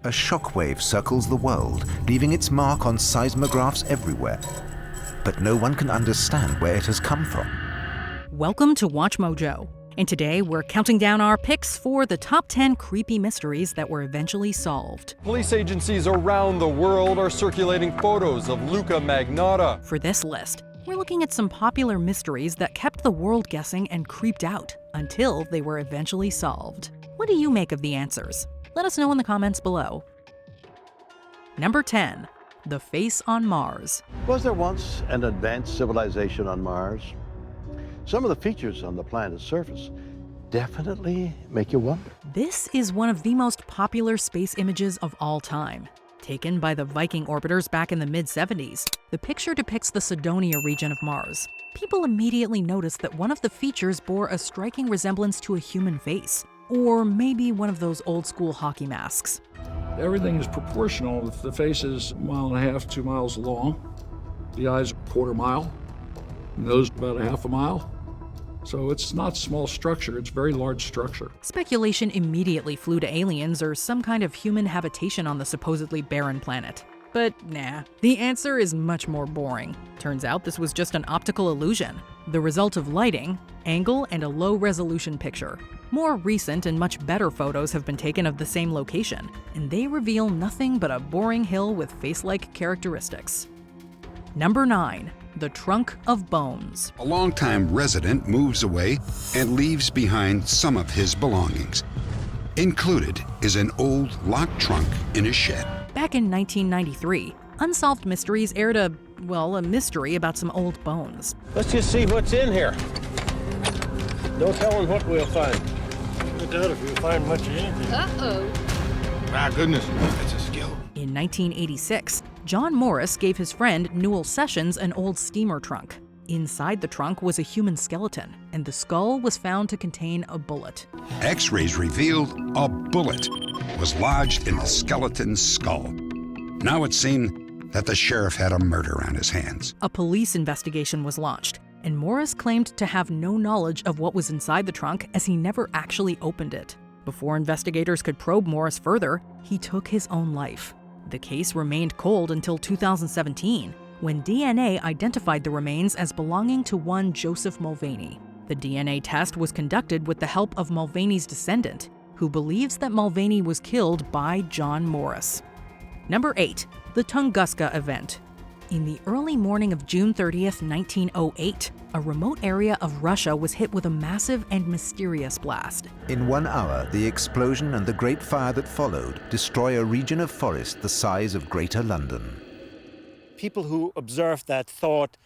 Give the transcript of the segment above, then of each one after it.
A shockwave circles the world, leaving its mark on seismographs everywhere. But no one can understand where it has come from. Welcome to WatchMojo. And today we're counting down our picks for the top 10 creepy mysteries that were eventually solved. Police agencies around the world are circulating photos of Luca Magnotta. For this list, we're looking at some popular mysteries that kept the world guessing and creeped out until they were eventually solved. What do you make of the answers? Let us know in the comments below. Number 10. The face on Mars. Was there once an advanced civilization on Mars? Some of the features on the planet's surface definitely make you wonder. This is one of the most popular space images of all time. Taken by the Viking orbiters back in the mid-70s, the picture depicts the Cydonia region of Mars. People immediately noticed that one of the features bore a striking resemblance to a human face, or maybe one of those old-school hockey masks. Everything is proportional. If the face is 1.5 miles, 2 miles long, the eyes 1/4 mile, nose about 1/2 mile. So it's not small structure, it's very large structure. Speculation immediately flew to aliens or some kind of human habitation on the supposedly barren planet. But nah, the answer is much more boring. Turns out this was just an optical illusion, the result of lighting, angle, and a low-resolution picture. More recent and much better photos have been taken of the same location, and they reveal nothing but a boring hill with face-like characteristics. Number 9. The Trunk of Bones. A longtime resident moves away and leaves behind some of his belongings. Included is an old locked trunk in a shed. Back in 1993, Unsolved Mysteries aired a mystery about some old bones. Let's just see what's in here. No telling what we'll find. I doubt if we'll find much of anything. Uh-oh. My goodness, that's a skeleton. In 1986, John Morris gave his friend Newell Sessions an old steamer trunk. Inside the trunk was a human skeleton, and the skull was found to contain a bullet. X-rays revealed a bullet was lodged in the skeleton's skull. Now it seemed that the sheriff had a murder on his hands. A police investigation was launched, and Morris claimed to have no knowledge of what was inside the trunk as he never actually opened it. Before investigators could probe Morris further, he took his own life. The case remained cold until 2017, when DNA identified the remains as belonging to one Joseph Mulvaney. The DNA test was conducted with the help of Mulvaney's descendant, who believes that Mulvaney was killed by John Morris. Number 8. The Tunguska Event. In the early morning of June 30th, 1908, a remote area of Russia was hit with a massive and mysterious blast. In 1 hour, the explosion and the great fire that followed destroy a region of forest the size of Greater London. People who observed that thought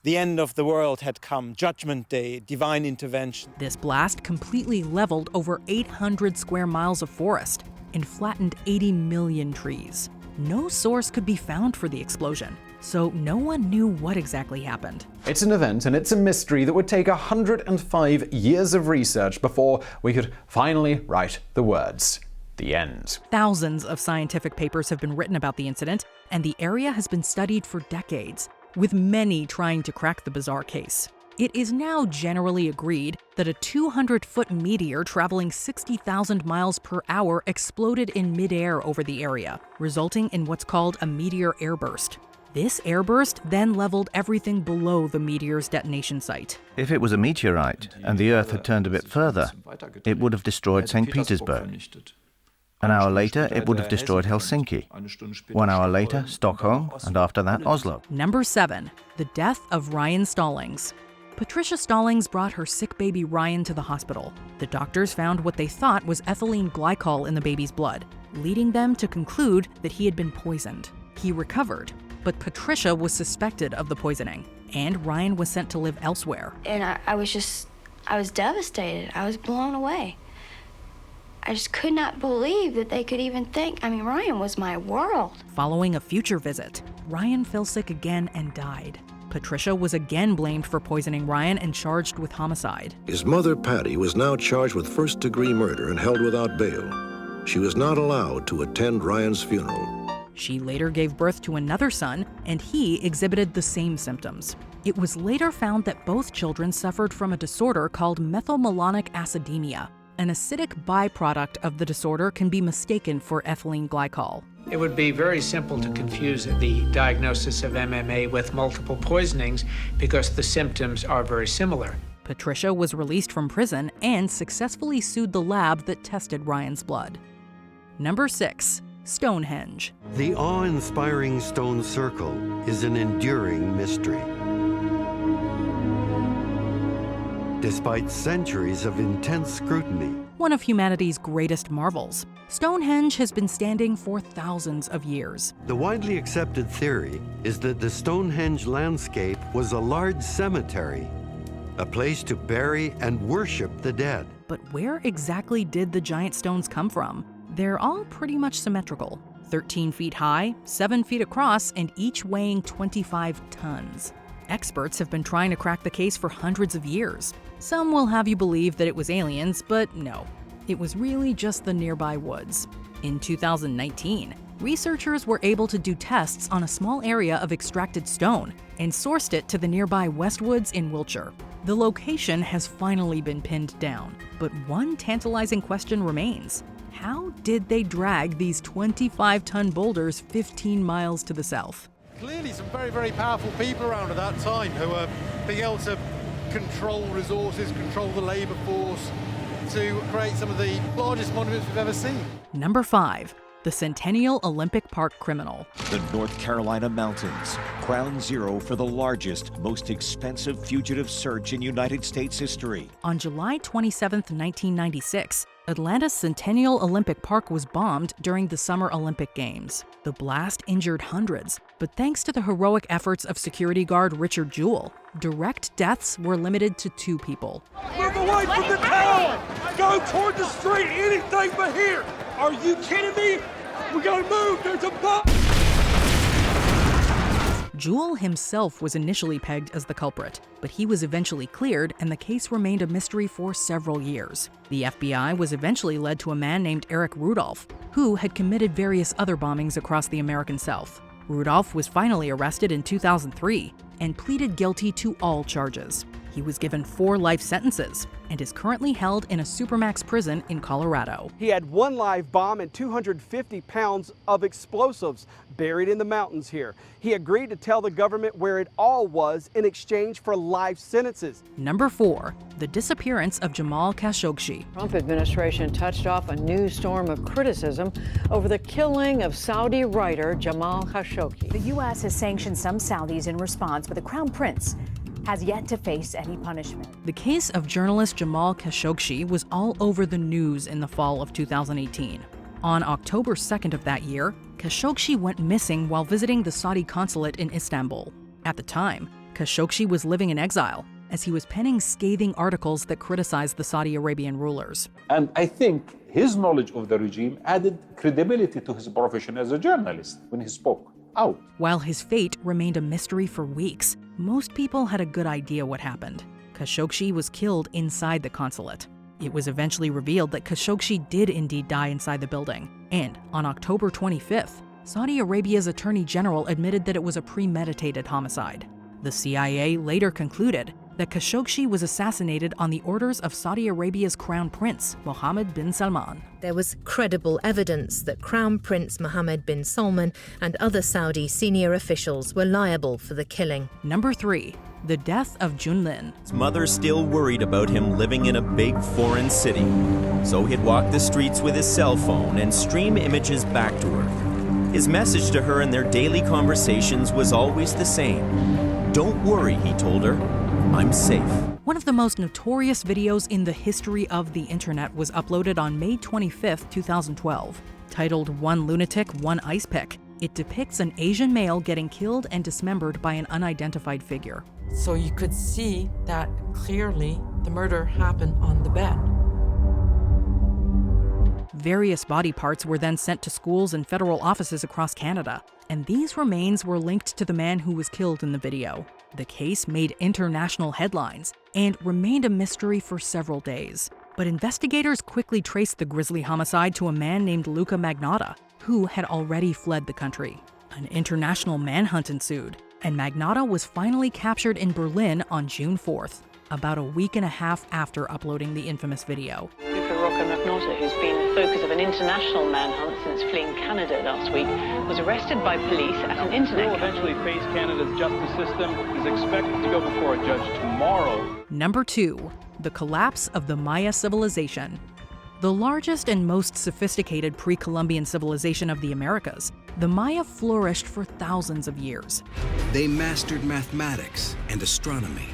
the end of the world had come, Judgment Day, divine intervention. This blast completely leveled over 800 square miles of forest and flattened 80 million trees. No source could be found for the explosion, so no one knew what exactly happened. It's an event and it's a mystery that would take 105 years of research before we could finally write the words. The end. Thousands of scientific papers have been written about the incident, and the area has been studied for decades, with many trying to crack the bizarre case. It is now generally agreed that a 200-foot meteor traveling 60,000 miles per hour exploded in midair over the area, resulting in what's called a meteor airburst. This airburst then leveled everything below the meteor's detonation site. If it was a meteorite and the Earth had turned a bit further, it would have destroyed St. Petersburg. An hour later, it would have destroyed Helsinki. 1 hour later, Stockholm, and after that, Oslo. Number 7. The death of Ryan Stallings. Patricia Stallings brought her sick baby Ryan to the hospital. The doctors found what they thought was ethylene glycol in the baby's blood, leading them to conclude that he had been poisoned. He recovered, but Patricia was suspected of the poisoning, and Ryan was sent to live elsewhere. And I was devastated. I was blown away. I just could not believe that they could even think. Ryan was my world. Following a future visit, Ryan fell sick again and died. Patricia was again blamed for poisoning Ryan and charged with homicide. His mother, Patty, was now charged with first-degree murder and held without bail. She was not allowed to attend Ryan's funeral. She later gave birth to another son, and he exhibited the same symptoms. It was later found that both children suffered from a disorder called methylmalonic acidemia, an acidic byproduct of the disorder can be mistaken for ethylene glycol. It would be very simple to confuse the diagnosis of MMA with multiple poisonings because the symptoms are very similar. Patricia was released from prison and successfully sued the lab that tested Ryan's blood. Number 6. Stonehenge. The awe-inspiring stone circle is an enduring mystery. Despite centuries of intense scrutiny, One of humanity's greatest marvels, Stonehenge has been standing for thousands of years. the widely accepted theory is that the Stonehenge landscape was a large cemetery, a place to bury and worship the dead. But where exactly did the giant stones come from? They're all pretty much symmetrical. 13 feet high, 7 feet across, and each weighing 25 tons. Experts have been trying to crack the case for hundreds of years. Some will have you believe that it was aliens, but no. It was really just the nearby woods. In 2019, researchers were able to do tests on a small area of extracted stone and sourced it to the nearby Westwoods in Wiltshire. The location has finally been pinned down, but one tantalizing question remains. How did they drag these 25-ton boulders 15 miles to the south? Clearly some very, very powerful people around at that time who are being able to control resources, control the labour force, to create some of the largest monuments we've ever seen. Number 5. The Centennial Olympic Park Criminal. The North Carolina mountains, ground zero for the largest, most expensive fugitive search in United States history. On July 27, 1996, Atlanta's Centennial Olympic Park was bombed during the Summer Olympic Games. The blast injured hundreds, but thanks to the heroic efforts of security guard Richard Jewell, direct deaths were limited to 2 people. Move away from the tower! Go toward the street, anything but here! Are you kidding me? We gotta move, there's a bomb! Jewell himself was initially pegged as the culprit, but he was eventually cleared and the case remained a mystery for several years. The FBI was eventually led to a man named Eric Rudolph, who had committed various other bombings across the American South. Rudolph was finally arrested in 2003 and pleaded guilty to all charges. He was given 4 life sentences and is currently held in a supermax prison in Colorado. He had 1 live bomb and 250 pounds of explosives buried in the mountains here. He agreed to tell the government where it all was in exchange for life sentences. Number 4. The disappearance of Jamal Khashoggi. Trump administration touched off a new storm of criticism over the killing of Saudi writer Jamal Khashoggi. The U.S. has sanctioned some Saudis in response, but the Crown Prince has yet to face any punishment. The case of journalist Jamal Khashoggi was all over the news in the fall of 2018. On October 2nd of that year, Khashoggi went missing while visiting the Saudi consulate in Istanbul. At the time, Khashoggi was living in exile as he was penning scathing articles that criticized the Saudi Arabian rulers. And I think his knowledge of the regime added credibility to his profession as a journalist when he spoke out. While his fate remained a mystery for weeks, most people had a good idea what happened. Khashoggi was killed inside the consulate. It was eventually revealed that Khashoggi did indeed die inside the building. And on October 25th, Saudi Arabia's Attorney General admitted that it was a premeditated homicide. The CIA later concluded that Khashoggi was assassinated on the orders of Saudi Arabia's Crown Prince, Mohammed bin Salman. There was credible evidence that Crown Prince Mohammed bin Salman and other Saudi senior officials were liable for the killing. Number 3. The Death of Jun Lin. His mother still worried about him living in a big foreign city, so he'd walk the streets with his cell phone and stream images back to her. His message to her in their daily conversations was always the same. Don't worry, he told her. I'm safe. One of the most notorious videos in the history of the internet was uploaded on May 25th, 2012. Titled One Lunatic, One Ice Pick, it depicts an Asian male getting killed and dismembered by an unidentified figure. So you could see that clearly the murder happened on the bed. Various body parts were then sent to schools and federal offices across Canada, and these remains were linked to the man who was killed in the video. The case made international headlines and remained a mystery for several days. But investigators quickly traced the grisly homicide to a man named Luca Magnotta, who had already fled the country. An international manhunt ensued, and Magnotta was finally captured in Berlin on June 4th, about a week and a half after uploading the infamous video. You can roll Rocco McNaughter, who's been the focus of an international manhunt since fleeing Canada last week, was arrested by police at an internet He will eventually face Canada's justice system. He's expected to go before a judge tomorrow. Number 2. The collapse of the Maya civilization. The largest and most sophisticated pre-Columbian civilization of the Americas, the Maya flourished for thousands of years. They mastered mathematics and astronomy,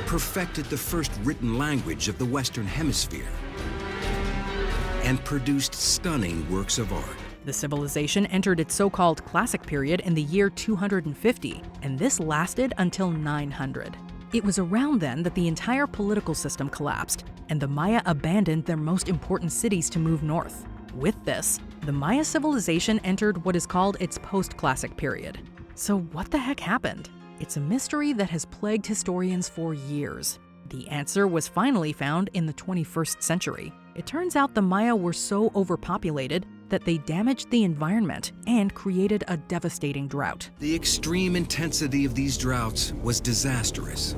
perfected the first written language of the Western Hemisphere, and produced stunning works of art. The civilization entered its so-called classic period in the year 250, and this lasted until 900. It was around then that the entire political system collapsed, and the Maya abandoned their most important cities to move north. With this, the Maya civilization entered what is called its post-classic period. So what the heck happened? It's a mystery that has plagued historians for years. The answer was finally found in the 21st century. It turns out the Maya were so overpopulated that they damaged the environment and created a devastating drought. The extreme intensity of these droughts was disastrous,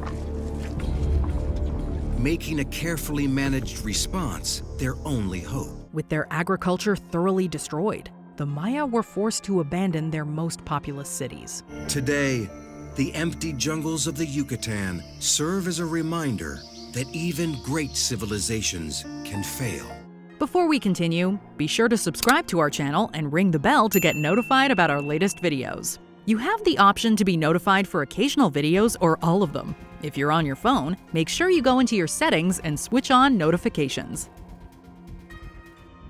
making a carefully managed response their only hope. With their agriculture thoroughly destroyed, the Maya were forced to abandon their most populous cities. Today, the empty jungles of the Yucatan serve as a reminder that even great civilizations can fail. Before we continue, be sure to subscribe to our channel and ring the bell to get notified about our latest videos. You have the option to be notified for occasional videos or all of them. If you're on your phone, make sure you go into your settings and switch on notifications.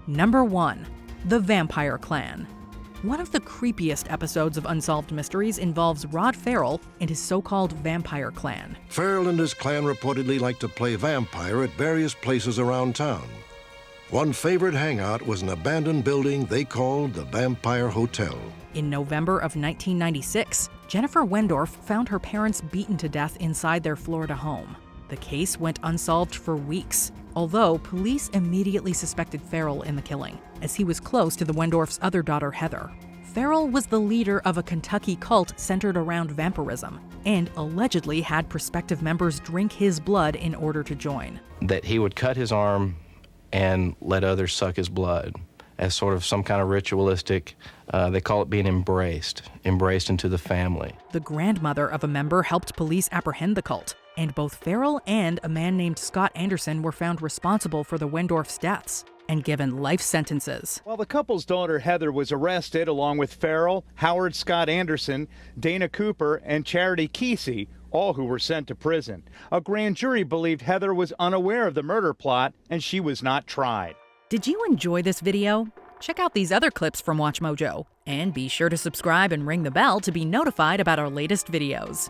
Number 1. The Vampire Clan. One of the creepiest episodes of Unsolved Mysteries involves Rod Ferrell and his so-called Vampire Clan. Ferrell and his clan reportedly liked to play vampire at various places around town. One favorite hangout was an abandoned building they called the Vampire Hotel. In November of 1996, Jennifer Wendorf found her parents beaten to death inside their Florida home. The case went unsolved for weeks, although police immediately suspected Ferrell in the killing, as he was close to the Wendorf's other daughter, Heather. Ferrell was the leader of a Kentucky cult centered around vampirism, and allegedly had prospective members drink his blood in order to join. That he would cut his arm and let others suck his blood as sort of some kind of ritualistic, they call it being embraced into the family. The grandmother of a member helped police apprehend the cult, and both Ferrell and a man named Scott Anderson were found responsible for the Wendorf's deaths and given life sentences. While the couple's daughter Heather was arrested along with Ferrell, Howard Scott Anderson, Dana Cooper, and Charity Kesey, all who were sent to prison. A grand jury believed Heather was unaware of the murder plot and she was not tried. Did you enjoy this video? Check out these other clips from WatchMojo, and be sure to subscribe and ring the bell to be notified about our latest videos.